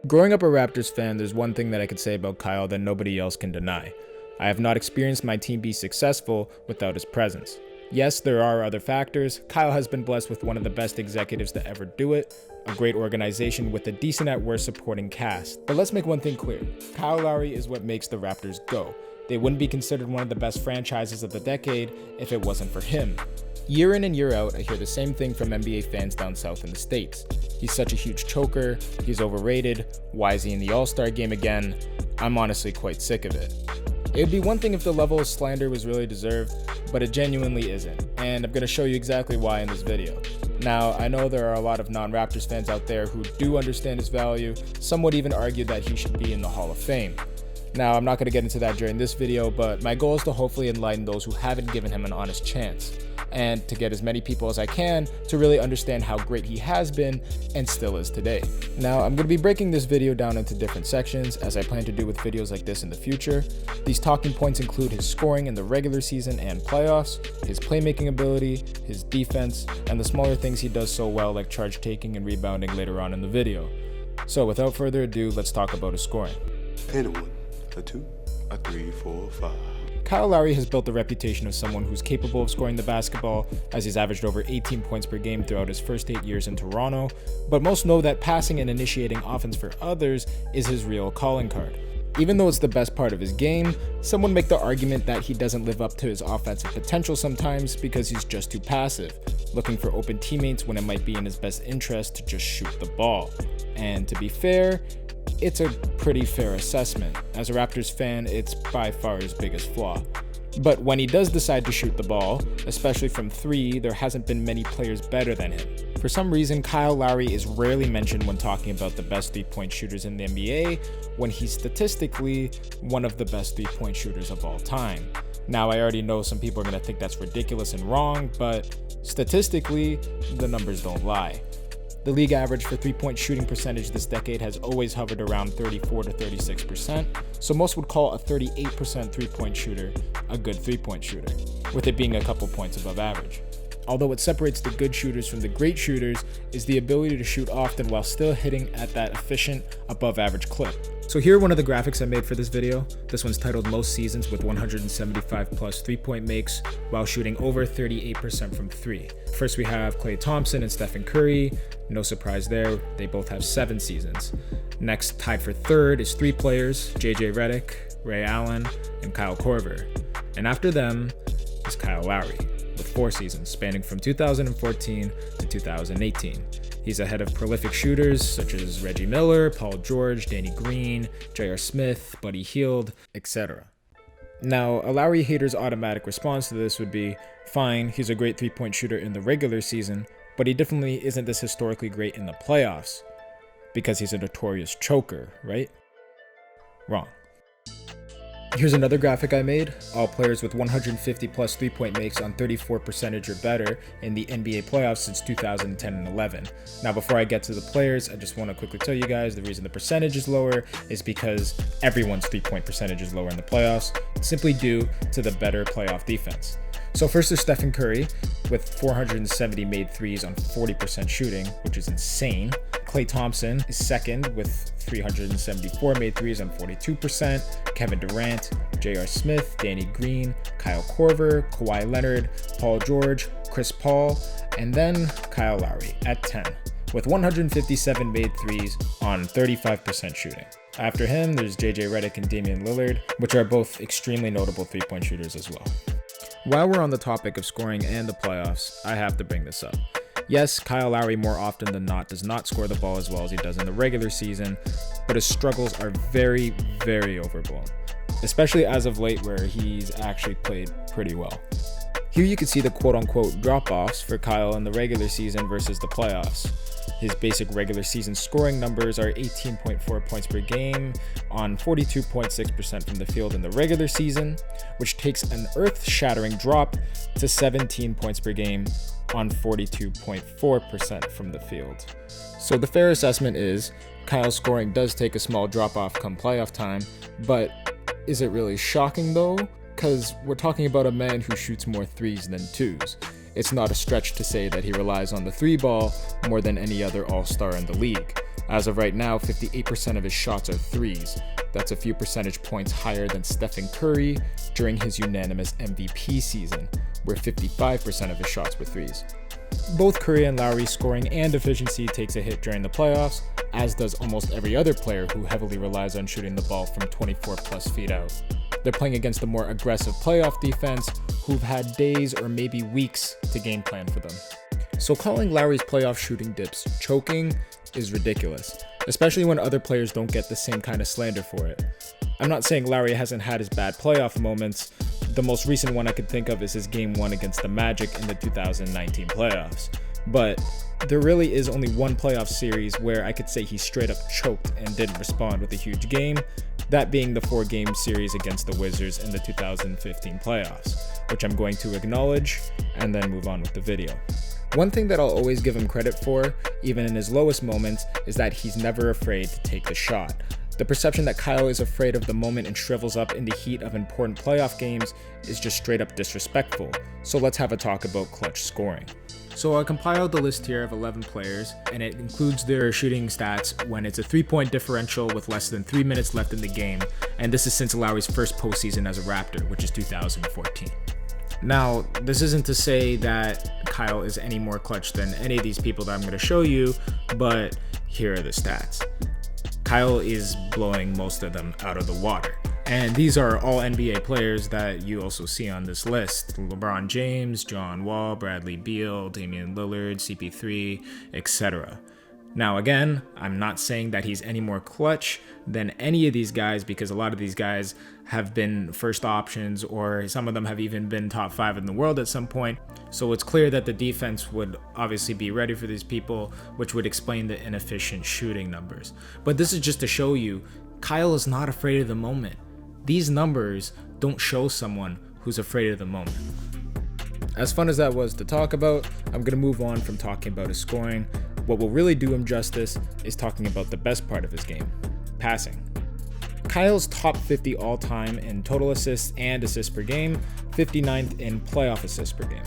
Growing up a Raptors fan, there's one thing that I could say about Kyle that nobody else can deny. I have not experienced my team be successful without his presence. Yes, there are other factors. Kyle has been blessed with one of the best executives to ever do it, a great organization with a decent at worst supporting cast. But let's make one thing clear. Kyle Lowry is what makes the Raptors go. They wouldn't be considered one of the best franchises of the decade if it wasn't for him. Year in and year out, I hear the same thing from NBA fans down south in the States. He's such a huge choker, he's overrated, why is he in the All-Star game again? I'm honestly quite sick of it. It would be one thing if the level of slander was really deserved, but it genuinely isn't, and I'm going to show you exactly why in this video. Now, I know there are a lot of non-Raptors fans out there who do understand his value. Some would even argue that he should be in the Hall of Fame. Now, I'm not going to get into that during this video, but my goal is to hopefully enlighten those who haven't given him an honest chance, and to get as many people as I can to really understand how great he has been and still is today. Now, I'm going to be breaking this video down into different sections, as I plan to do with videos like this in the future. These talking points include his scoring in the regular season and playoffs, his playmaking ability, his defense, and the smaller things he does so well like charge taking and rebounding later on in the video. So without further ado, let's talk about his scoring. And a 1, a 2, a 3, 4, 5. Kyle Lowry has built the reputation of someone who's capable of scoring the basketball, as he's averaged over 18 points per game throughout his first 8 years in Toronto, but most know that passing and initiating offense for others is his real calling card. Even though it's the best part of his game, some would make the argument that he doesn't live up to his offensive potential sometimes because he's just too passive, looking for open teammates when it might be in his best interest to just shoot the ball. And to be fair, it's a pretty fair assessment. As a Raptors fan, it's by far his biggest flaw. But when he does decide to shoot the ball, especially from 3, there hasn't been many players better than him. For some reason, Kyle Lowry is rarely mentioned when talking about the best 3-point shooters in the NBA, when he's statistically one of the best 3-point shooters of all time. Now, I already know some people are going to think that's ridiculous and wrong, but statistically, the numbers don't lie. The league average for 3-point shooting percentage this decade has always hovered around 34 to 36%, so most would call a 38% 3-point shooter a good 3-point shooter, with it being a couple points above average. Although what separates the good shooters from the great shooters is the ability to shoot often while still hitting at that efficient, above average clip. So here are one of the graphics I made for this video. This one's titled Most Seasons with 175 plus 3-point makes while shooting over 38% from 3. First we have Klay Thompson and Stephen Curry. No surprise there, they both have 7 seasons. Next, tied for 3rd is 3 players, JJ Redick, Ray Allen, and Kyle Korver. And after them is Kyle Lowry, with 4 seasons spanning from 2014 to 2018. He's ahead of prolific shooters such as Reggie Miller, Paul George, Danny Green, J.R. Smith, Buddy Hield, etc. Now, a Lowry hater's automatic response to this would be, fine, he's a great 3-point shooter in the regular season, but he definitely isn't this historically great in the playoffs, because he's a notorious choker, right? Wrong. Here's another graphic I made, all players with 150 plus 3-point makes on 34% or better in the NBA playoffs since 2010 and 11. Now before I get to the players, I just want to quickly tell you guys the reason the percentage is lower is because everyone's 3-point percentage is lower in the playoffs, simply due to the better playoff defense. So first is Stephen Curry with 470 made threes on 40% shooting, which is insane. Klay Thompson is second with 374 made threes on 42%. Kevin Durant, J.R. Smith, Danny Green, Kyle Korver, Kawhi Leonard, Paul George, Chris Paul, and then Kyle Lowry at 10 with 157 made threes on 35% shooting. After him, there's J.J. Redick and Damian Lillard, which are both extremely notable 3-point shooters as well. While we're on the topic of scoring and the playoffs, I have to bring this up. Yes, Kyle Lowry more often than not does not score the ball as well as he does in the regular season, but his struggles are very, very overblown, especially as of late where he's actually played pretty well. Here you can see the quote-unquote drop-offs for Kyle in the regular season versus the playoffs. His basic regular season scoring numbers are 18.4 points per game on 42.6% from the field in the regular season, which takes an earth-shattering drop to 17 points per game on 42.4% from the field. So the fair assessment is Kyle's scoring does take a small drop-off come playoff time, but is it really shocking though? Because we're talking about a man who shoots more 3s than 2s. It's not a stretch to say that he relies on the 3 ball more than any other all-star in the league. As of right now, 58% of his shots are threes. That's a few percentage points higher than Stephen Curry during his unanimous MVP season, where 55% of his shots were threes. Both Curry and Lowry's scoring and efficiency takes a hit during the playoffs, as does almost every other player who heavily relies on shooting the ball from 24 plus feet out. They're playing against a more aggressive playoff defense who've had days or maybe weeks to game plan for them. So calling Lowry's playoff shooting dips choking is ridiculous, especially when other players don't get the same kind of slander for it. I'm not saying Lowry hasn't had his bad playoff moments. The most recent one I could think of is his Game 1 against the Magic in the 2019 playoffs. But there really is only one playoff series where I could say he straight up choked and didn't respond with a huge game, that being the 4-game series against the Wizards in the 2015 playoffs, which I'm going to acknowledge and then move on with the video. One thing that I'll always give him credit for, even in his lowest moments, is that he's never afraid to take the shot. The perception that Kyle is afraid of the moment and shrivels up in the heat of important playoff games is just straight up disrespectful. So let's have a talk about clutch scoring. So I compiled the list here of 11 players, and it includes their shooting stats when it's a 3-point differential with less than 3 minutes left in the game, and this is since Lowry's first postseason as a Raptor, which is 2014. Now, this isn't to say that Kyle is any more clutch than any of these people that I'm going to show you, but here are the stats. Kyle is blowing most of them out of the water. And these are all NBA players that you also see on this list. LeBron James, John Wall, Bradley Beal, Damian Lillard, CP3, etc. Now again, I'm not saying that he's any more clutch than any of these guys, because a lot of these guys have been first options, or some of them have even been top 5 in the world at some point. So it's clear that the defense would obviously be ready for these people, which would explain the inefficient shooting numbers. But this is just to show you, Kyle is not afraid of the moment. These numbers don't show someone who's afraid of the moment. As fun as that was to talk about, I'm going to move on from talking about his scoring. What will really do him justice is talking about the best part of his game, passing. Kyle's top 50 all-time in total assists and assists per game, 59th in playoff assists per game.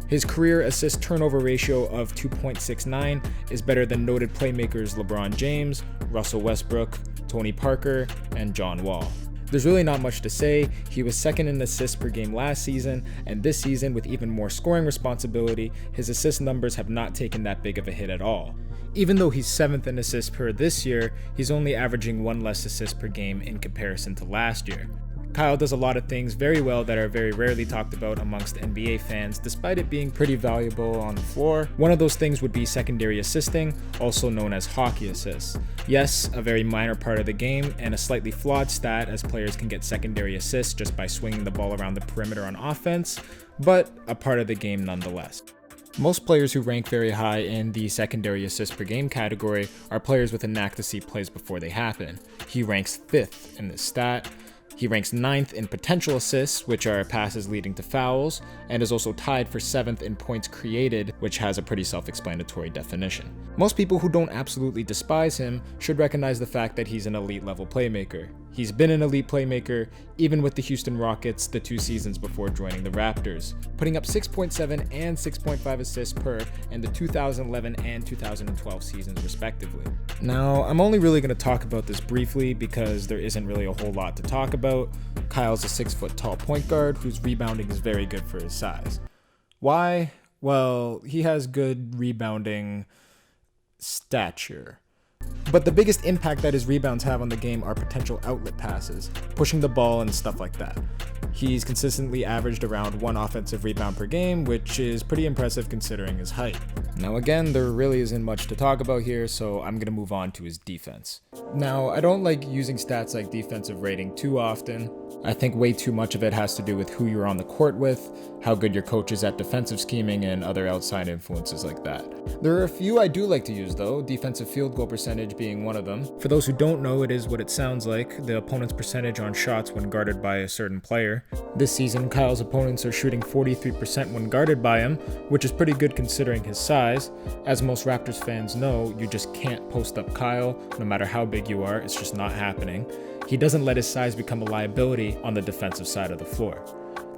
His career assist turnover ratio of 2.69 is better than noted playmakers LeBron James, Russell Westbrook, Tony Parker, and John Wall. There's really not much to say. He was second in assists per game last season, and this season, with even more scoring responsibility, his assist numbers have not taken that big of a hit at all. Even though he's 7th in assists per this year, he's only averaging 1 less assist per game in comparison to last year. Kyle does a lot of things very well that are very rarely talked about amongst NBA fans, despite it being pretty valuable on the floor. One of those things would be secondary assisting, also known as hockey assists. Yes, a very minor part of the game, and a slightly flawed stat, as players can get secondary assists just by swinging the ball around the perimeter on offense, but a part of the game nonetheless. Most players who rank very high in the secondary assist per game category are players with a knack to see plays before they happen. He ranks 5th in this stat. He ranks 9th in potential assists, which are passes leading to fouls, and is also tied for 7th in points created, which has a pretty self-explanatory definition. Most people who don't absolutely despise him should recognize the fact that he's an elite level playmaker. He's been an elite playmaker even with the Houston Rockets the 2 seasons before joining the Raptors, putting up 6.7 and 6.5 assists per in the 2011 and 2012 seasons respectively. Now, I'm only really going to talk about this briefly because there isn't really a whole lot to talk about. Kyle's a 6-foot tall point guard whose rebounding is very good for his size. Why? Well, he has good rebounding stature. But the biggest impact that his rebounds have on the game are potential outlet passes, pushing the ball and stuff like that. He's consistently averaged around 1 offensive rebound per game, which is pretty impressive considering his height. Now again, there really isn't much to talk about here, so I'm going to move on to his defense. Now, I don't like using stats like defensive rating too often. I think way too much of it has to do with who you're on the court with, how good your coach is at defensive scheming, and other outside influences like that. There are a few I do like to use though, defensive field goal percentage being one of them. For those who don't know, it is what it sounds like, the opponent's percentage on shots when guarded by a certain player. This season, Kyle's opponents are shooting 43% when guarded by him, which is pretty good considering his size. As most Raptors fans know, you just can't post up Kyle, no matter how big you are, it's just not happening. He doesn't let his size become a liability on the defensive side of the floor.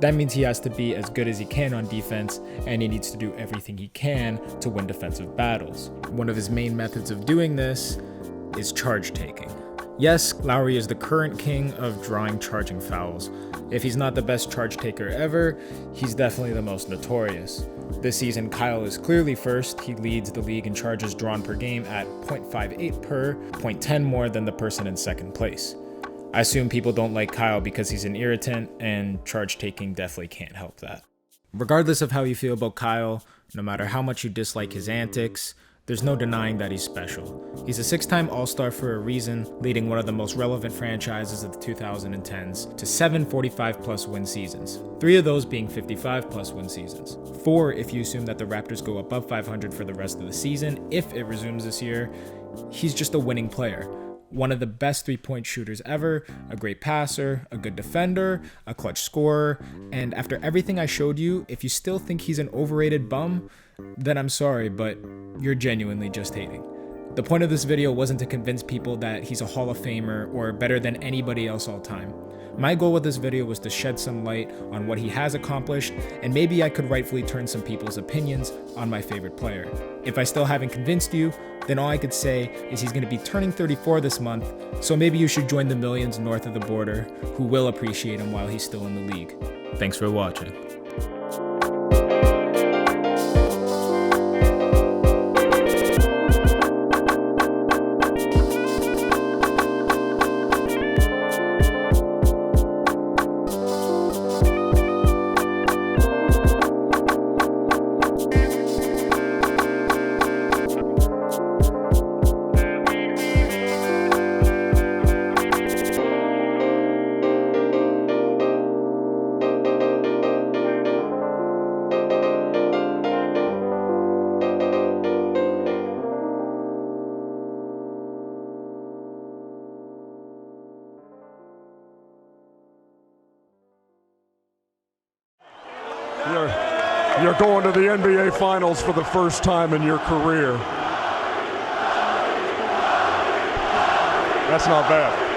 That means he has to be as good as he can on defense, and he needs to do everything he can to win defensive battles. One of his main methods of doing this is charge taking. Yes, Lowry is the current king of drawing charging fouls. If he's not the best charge taker ever, he's definitely the most notorious. This season, Kyle is clearly first. He leads the league in charges drawn per game at 0.58 per, 0.10 more than the person in second place. I assume people don't like Kyle because he's an irritant, and charge taking definitely can't help that. Regardless of how you feel about Kyle, no matter how much you dislike his antics, there's no denying that he's special. He's a 6-time All-Star for a reason, leading one of the most relevant franchises of the 2010s to 7 45-plus win seasons, 3 of those being 55-plus win seasons. 4 if you assume that the Raptors go above 500 for the rest of the season, if it resumes this year. He's just a winning player. One of the best three-point shooters ever, a great passer, a good defender, a clutch scorer, and after everything I showed you, if you still think he's an overrated bum, then I'm sorry, but you're genuinely just hating. The point of this video wasn't to convince people that he's a Hall of Famer or better than anybody else all time. My goal with this video was to shed some light on what he has accomplished, and maybe I could rightfully turn some people's opinions on my favorite player. If I still haven't convinced you, then all I could say is he's going to be turning 34 this month, so maybe you should join the millions north of the border who will appreciate him while he's still in the league. Thanks for watching. You're going to the NBA Finals for the first time in your career. That's not bad.